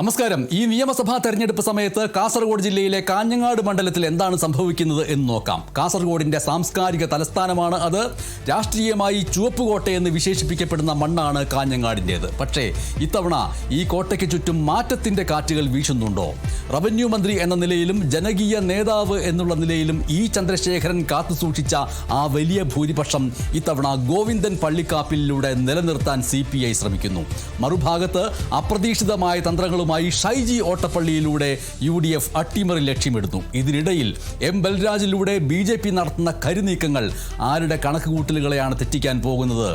നമസ്കാരം. ഈ നിയമസഭാ തെരഞ്ഞെടുപ്പ് സമയത്ത് കാസർഗോഡ് ജില്ലയിലെ കാഞ്ഞങ്ങാട് മണ്ഡലത്തിൽ എന്താണ് സംഭവിക്കുന്നത് എന്ന് നോക്കാം. കാസർഗോഡിന്റെ സാംസ്കാരിക തലസ്ഥാനമാണ് അത്. രാഷ്ട്രീയമായി ചുവപ്പുകോട്ടയെന്ന് വിശേഷിപ്പിക്കപ്പെടുന്ന മണ്ണാണ് കാഞ്ഞങ്ങാടിൻ്റേത്. പക്ഷേ ഇത്തവണ ഈ കോട്ടയ്ക്ക് ചുറ്റും മാറ്റത്തിന്റെ കാറ്റുകൾ വീശുന്നുണ്ടോ? റവന്യൂ മന്ത്രി എന്ന നിലയിലും ജനകീയ നേതാവ് എന്നുള്ള നിലയിലും ഇ ചന്ദ്രശേഖരൻ കാത്തുസൂക്ഷിച്ച ആ വലിയ ഭൂരിപക്ഷം ഇത്തവണ ഗോവിന്ദൻ പള്ളിക്കാപ്പിലൂടെ നിലനിർത്താൻ CPI ശ്രമിക്കുന്നു. മറുഭാഗത്ത് അപ്രതീക്ഷിതമായ തന്ത്രങ്ങളും ഷൈജി ഓട്ടപ്പള്ളിയിലൂടെ UDF അട്ടിമറി ലക്ഷ്യമിടുന്നു. ഇതിനിടയിൽ M ബൽരാജിലൂടെ BJP നടത്തുന്ന കരുനീക്കങ്ങൾ ആരുടെ കണക്കുകൂട്ടലുകളെയാണ് തെറ്റിക്കാൻ പോകുന്നത്?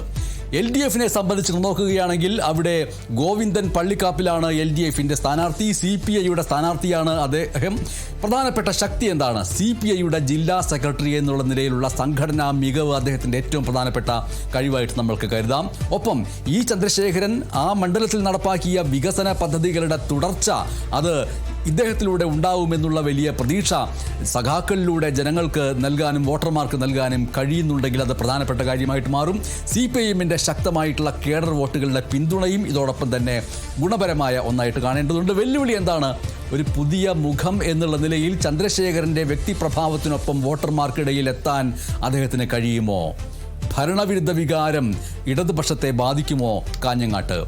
LDFിനെ സംബന്ധിച്ച് നോക്കുകയാണെങ്കിൽ അവിടെ ഗോവിന്ദൻ പള്ളിക്കാപ്പിലാണ് LDFിൻ്റെ സ്ഥാനാർത്ഥി. CPIയുടെ സ്ഥാനാർത്ഥിയാണ് അദ്ദേഹം. പ്രധാനപ്പെട്ട ശക്തി എന്താണ്? CPIയുടെ ജില്ലാ സെക്രട്ടറി എന്നുള്ള നിലയിലുള്ള സംഘടനാ മികവ് അദ്ദേഹത്തിൻ്റെ ഏറ്റവും പ്രധാനപ്പെട്ട കഴിവായിട്ട് നമ്മൾക്ക് കരുതാം. ഒപ്പം ഇ ചന്ദ്രശേഖരൻ ആ മണ്ഡലത്തിൽ നടപ്പാക്കിയ വികസന പദ്ധതികളുടെ തുടർച്ച അത് ഇദ്ദേഹത്തിലൂടെ ഉണ്ടാവുമെന്നുള്ള വലിയ പ്രതീക്ഷ സഖാക്കളിലൂടെ ജനങ്ങൾക്ക് നൽകാനും വോട്ടർമാർക്ക് നൽകാനും കഴിയുന്നുണ്ടെങ്കിൽ അത് പ്രധാനപ്പെട്ട കാര്യമായിട്ട് മാറും. CPIഎമ്മിൻ്റെ ശക്തമായിട്ടുള്ള കേഡർ വോട്ടുകളുടെ പിന്തുണയും ഇതോടൊപ്പം തന്നെ ഗുണപരമായ ഒന്നായിട്ട് കാണേണ്ടതുണ്ട്. വെല്ലുവിളി എന്താണ്? ഒരു പുതിയ മുഖം എന്നുള്ള നിലയിൽ ചന്ദ്രശേഖരൻ്റെ വ്യക്തിപ്രഭാവത്തിനൊപ്പം വോട്ടർമാർക്കിടയിൽ എത്താൻ അദ്ദേഹത്തിന് കഴിയുമോ? ഭരണവിരുദ്ധ വികാരം ഇടതുപക്ഷത്തെ ബാധിക്കുമോ കാഞ്ഞങ്ങാട്ട്?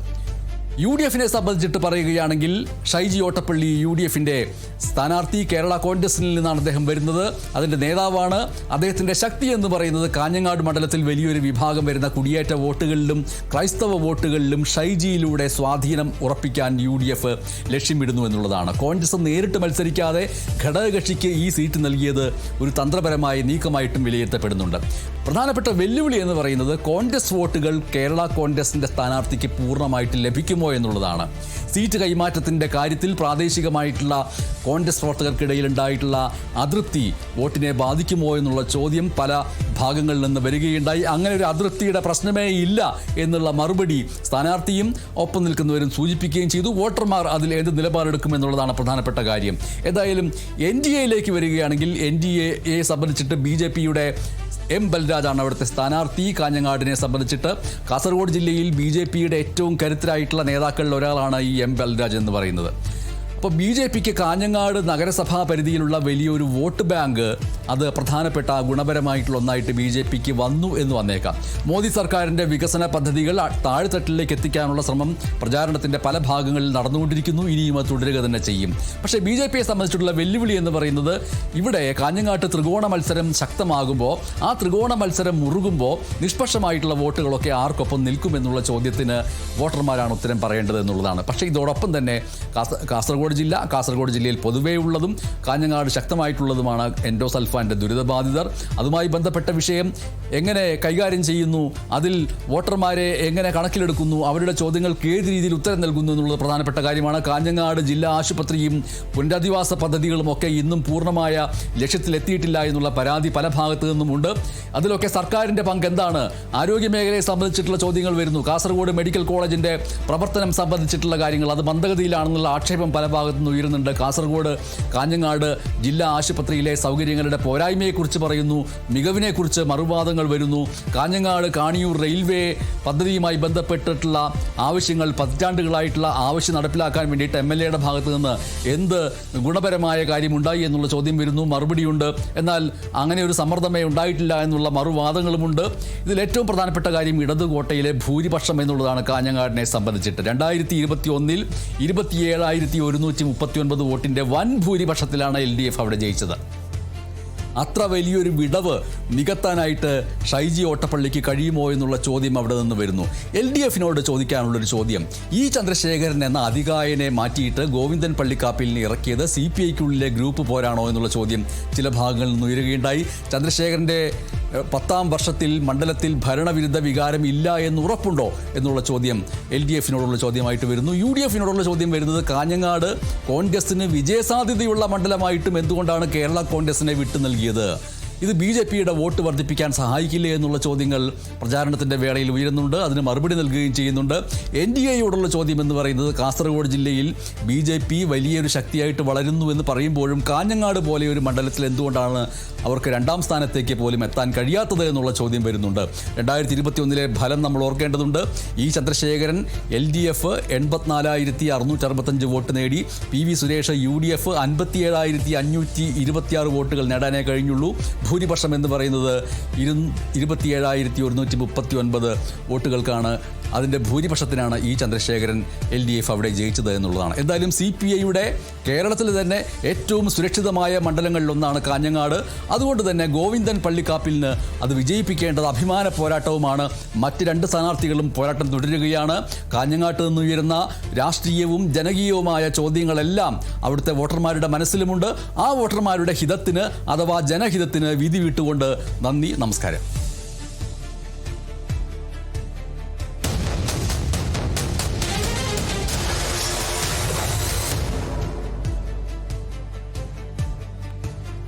UDFിനെ സംബന്ധിച്ചിട്ട് പറയുകയാണെങ്കിൽ ഷൈജി ഓട്ടപ്പള്ളി UDFിൻ്റെ സ്ഥാനാർത്ഥി. കേരള കോൺഗ്രസിൽ നിന്നാണ് അദ്ദേഹം വരുന്നത്. അതിൻ്റെ നേതാവാണ്. അദ്ദേഹത്തിൻ്റെ ശക്തി എന്ന് പറയുന്നത് കാഞ്ഞങ്ങാട് മണ്ഡലത്തിൽ വലിയൊരു വിഭാഗം വരുന്ന കുടിയേറ്റ വോട്ടുകളിലും ക്രൈസ്തവ വോട്ടുകളിലും ഷൈജിയിലൂടെ സ്വാധീനം ഉറപ്പിക്കാൻ UDF ലക്ഷ്യമിടുന്നു എന്നുള്ളതാണ്. കോൺഗ്രസ് നേരിട്ട് മത്സരിക്കാതെ ഘടകകക്ഷിക്ക് ഈ സീറ്റ് നൽകിയത് ഒരു തന്ത്രപരമായ നീക്കമായിട്ടും വിലയിരുത്തപ്പെടുന്നുണ്ട്. പ്രധാനപ്പെട്ട വെല്ലുവിളി എന്ന് പറയുന്നത് കോൺഗ്രസ് വോട്ടുകൾ കേരള കോൺഗ്രസിൻ്റെ സ്ഥാനാർത്ഥിക്ക് പൂർണ്ണമായിട്ട് ലഭിക്കുമോ എന്നുള്ളതാണ്. സീറ്റ് കൈമാറ്റത്തിൻ്റെ കാര്യത്തിൽ പ്രാദേശികമായിട്ടുള്ള കോൺഗ്രസ് പ്രവർത്തകർക്കിടയിൽ ഉണ്ടായിട്ടുള്ള അതൃപ്തി വോട്ടിനെ ബാധിക്കുമോ എന്നുള്ള ചോദ്യം പല ഭാഗങ്ങളിൽ നിന്ന് വരികയുണ്ടായി. അങ്ങനെ ഒരു അതൃപ്തിയുടെ പ്രശ്നമേ ഇല്ല എന്നുള്ള മറുപടി സ്ഥാനാർത്ഥിയും ഒപ്പം നിൽക്കുന്നവരും സൂചിപ്പിക്കുകയും ചെയ്തു. വോട്ടർമാർ അതിൽ ഏത് നിലപാടെടുക്കുമെന്നുള്ളതാണ് പ്രധാനപ്പെട്ട കാര്യം. ഏതായാലും NDAയിലേക്ക് വരികയാണെങ്കിൽ NDAയെ സംബന്ധിച്ചിട്ട് BJPയുടെ M ബൽരാജാണ് അവിടുത്തെ സ്ഥാനാർത്ഥി. കാഞ്ഞങ്ങാടിനെ സംബന്ധിച്ചിട്ട് കാസർഗോഡ് ജില്ലയിൽ BJPയുടെ ഏറ്റവും കരുത്തരായിട്ടുള്ള നേതാക്കളിൽ ഒരാളാണ് ഈ M ബൽരാജ് എന്ന് പറയുന്നത്. അപ്പോൾ BJPക്ക് കാഞ്ഞങ്ങാട് നഗരസഭാ പരിധിയിലുള്ള വലിയൊരു വോട്ട് ബാങ്ക് അത് പ്രധാനപ്പെട്ട ഗുണപരമായിട്ടുള്ള ഒന്നായിട്ട് BJPക്ക് വന്നു എന്ന് വന്നേക്കാം. മോദി സർക്കാരിൻ്റെ വികസന പദ്ധതികൾ താഴ്ത്തട്ടിലേക്ക് എത്തിക്കാനുള്ള ശ്രമം പ്രചാരണത്തിൻ്റെ പല ഭാഗങ്ങളിൽ നടന്നുകൊണ്ടിരിക്കുന്നു. ഇനിയും അത് തുടരുക തന്നെ ചെയ്യും. പക്ഷേ BJPയെ സംബന്ധിച്ചിട്ടുള്ള വെല്ലുവിളി എന്ന് പറയുന്നത് ഇവിടെ കാഞ്ഞങ്ങാട്ട് ത്രികോണ മത്സരം ശക്തമാകുമ്പോൾ ആ ത്രികോണ മത്സരം മുറുകുമ്പോൾ നിഷ്പക്ഷമായിട്ടുള്ള വോട്ടുകളൊക്കെ ആർക്കൊപ്പം നിൽക്കുമെന്നുള്ള ചോദ്യത്തിന് വോട്ടർമാരാണ് ഉത്തരം പറയേണ്ടത് എന്നുള്ളതാണ്. പക്ഷേ ഇതോടൊപ്പം തന്നെ കാസർഗോഡ് ജില്ലയിൽ പൊതുവേ ഉള്ളതും കാഞ്ഞങ്ങാട് ശക്തമായിട്ടുള്ളതുമാണ് എൻഡോസൾഫാൻ്റെ ദുരിതബാധിതർ. അതുമായി ബന്ധപ്പെട്ട വിഷയം എങ്ങനെ കൈകാര്യം ചെയ്യുന്നു, അതിൽ വോട്ടർമാരെ എങ്ങനെ കണക്കിലെടുക്കുന്നു, അവരുടെ ചോദ്യങ്ങൾക്ക് ഏത് രീതിയിൽ ഉത്തരം നൽകുന്നു എന്നുള്ളത് പ്രധാനപ്പെട്ട കാര്യമാണ്. കാഞ്ഞങ്ങാട് ജില്ലാ ആശുപത്രിയും പുനരധിവാസ പദ്ധതികളും ഒക്കെ ഇന്നും പൂർണ്ണമായ ലക്ഷ്യത്തിലെത്തിയിട്ടില്ല എന്നുള്ള പരാതി പല ഭാഗത്തു നിന്നുമുണ്ട്. അതിലൊക്കെ സർക്കാരിൻ്റെ പങ്ക് എന്താണ്? ആരോഗ്യമേഖലയെ സംബന്ധിച്ചിട്ടുള്ള ചോദ്യങ്ങൾ വരുന്നു. കാസർഗോഡ് മെഡിക്കൽ കോളേജിൻ്റെ പ്രവർത്തനം സംബന്ധിച്ചിട്ടുള്ള കാര്യങ്ങൾ അത് മന്ദഗതിയിലാണെന്നുള്ള ആക്ഷേപം പല ഭാഗത്തുനിന്ന് ഉയരുന്നുണ്ട്. കാസർഗോഡ് കാഞ്ഞങ്ങാട് ജില്ലാ ആശുപത്രിയിലെ സൗകര്യങ്ങളുടെ പോരായ്മയെക്കുറിച്ച് പറയുന്നു, മികവിനെക്കുറിച്ച് മറുവാദങ്ങൾ വരുന്നു. കാഞ്ഞങ്ങാട് കാണിയൂർ റെയിൽവേ പദ്ധതിയുമായി ബന്ധപ്പെട്ടിട്ടുള്ള ആവശ്യങ്ങൾ പതിറ്റാണ്ടുകളായിട്ടുള്ള ആവശ്യം നടപ്പിലാക്കാൻ വേണ്ടിയിട്ട് MLAയുടെ ഭാഗത്ത് നിന്ന് എന്ത് ഗുണപരമായ കാര്യമുണ്ടായി എന്നുള്ള ചോദ്യം വരുന്നു. മറുപടിയുണ്ട്. എന്നാൽ അങ്ങനെ ഒരു സമ്മർദ്ദമേ ഉണ്ടായിട്ടില്ല എന്നുള്ള മറുവാദങ്ങളുമുണ്ട്. ഇതിൽ ഏറ്റവും പ്രധാനപ്പെട്ട കാര്യം ഇടതുകോട്ടയിലെ ഭൂരിപക്ഷം എന്നുള്ളതാണ്. കാഞ്ഞങ്ങാടിനെ സംബന്ധിച്ചിട്ട് 2021 27,139 വോട്ടിൻ്റെ വൻ ഭൂരിപക്ഷത്തിലാണ് LDF അവിടെ ജയിച്ചത്. അത്ര വലിയൊരു വിടവ് നികത്താനായിട്ട് ഷൈജി ഓട്ടപ്പള്ളിക്ക് കഴിയുമോ എന്നുള്ള ചോദ്യം അവിടെ നിന്ന് വരുന്നു. LDFിനോട് ചോദിക്കാനുള്ളൊരു ചോദ്യം, ഈ ചന്ദ്രശേഖരൻ എന്ന അതികായനെ മാറ്റിയിട്ട് ഗോവിന്ദൻ പള്ളിക്കാപ്പിലിനെ ഇറക്കിയത് CPIക്കുള്ളിലെ ഗ്രൂപ്പ് പോരാണോ എന്നുള്ള ചോദ്യം ചില ഭാഗങ്ങളിൽ നിന്ന് ഉയരുകയുണ്ടായി. ചന്ദ്രശേഖരൻ്റെ 10ാം വർഷത്തിൽ മണ്ഡലത്തിൽ ഭരണവിരുദ്ധ വികാരം ഇല്ല എന്ന് ഉറപ്പുണ്ടോ എന്നുള്ള ചോദ്യം LDFിനോടുള്ള ചോദ്യമായിട്ട് വരുന്നു. UDFിനോടുള്ള ചോദ്യം വരുന്നത് കാഞ്ഞങ്ങാട് കോൺഗ്രസിന് വിജയസാധ്യതയുള്ള മണ്ഡലമായിട്ടും എന്തുകൊണ്ടാണ് കേരള കോൺഗ്രസിനെ വിട്ടു നൽകിയത്? ഇത് BJPയുടെ വോട്ട് വർദ്ധിപ്പിക്കാൻ സഹായിക്കില്ലേ എന്നുള്ള ചോദ്യങ്ങൾ പ്രചാരണത്തിൻ്റെ വേളയിൽ ഉയരുന്നുണ്ട്. അതിന് മറുപടി നൽകുകയും ചെയ്യുന്നുണ്ട്. NDAയോടുള്ള ചോദ്യം എന്ന് പറയുന്നത് കാസർഗോഡ് ജില്ലയിൽ BJP വലിയൊരു ശക്തിയായിട്ട് വളരുന്നു എന്ന് പറയുമ്പോഴും കാഞ്ഞങ്ങാട് പോലെ ഒരു മണ്ഡലത്തിൽ എന്തുകൊണ്ടാണ് അവർക്ക് രണ്ടാം സ്ഥാനത്തേക്ക് പോലും എത്താൻ കഴിയാത്തത് എന്നുള്ള ചോദ്യം വരുന്നുണ്ട്. 2021 ഫലം നമ്മൾ ഓർക്കേണ്ടതുണ്ട്. E. ചന്ദ്രശേഖരൻ LDF 84,665 വോട്ട് നേടി. PV സുരേഷ് UDF 57,526 വോട്ടുകൾ നേടാനേ കഴിഞ്ഞുള്ളൂ. ഭൂരിപക്ഷം എന്ന് പറയുന്നത് 27,139 വോട്ടുകൾക്കാണ്. അതിൻ്റെ ഭൂരിപക്ഷത്തിനാണ് E. ചന്ദ്രശേഖരൻ LDF അവിടെ ജയിച്ചത് എന്നുള്ളതാണ്. എന്തായാലും CPIയുടെ കേരളത്തിൽ തന്നെ ഏറ്റവും സുരക്ഷിതമായ മണ്ഡലങ്ങളിലൊന്നാണ് കാഞ്ഞങ്ങാട്. അതുകൊണ്ട് തന്നെ ഗോവിന്ദൻ പള്ളിക്കാപ്പിലിന് അത് വിജയിപ്പിക്കേണ്ടത് അഭിമാന പോരാട്ടവുമാണ്. മറ്റ് രണ്ട് സ്ഥാനാർത്ഥികളും പോരാട്ടം തുടരുകയാണ്. കാഞ്ഞങ്ങാട്ട് നിന്നുയരുന്ന രാഷ്ട്രീയവും ജനകീയവുമായ ചോദ്യങ്ങളെല്ലാം അവിടുത്തെ വോട്ടർമാരുടെ മനസ്സിലുമുണ്ട്. ആ വോട്ടർമാരുടെ ഹിതത്തിന് അഥവാ ജനഹിതത്തിന് വിധി വിട്ടുകൊണ്ട് നന്ദി, നമസ്കാരം.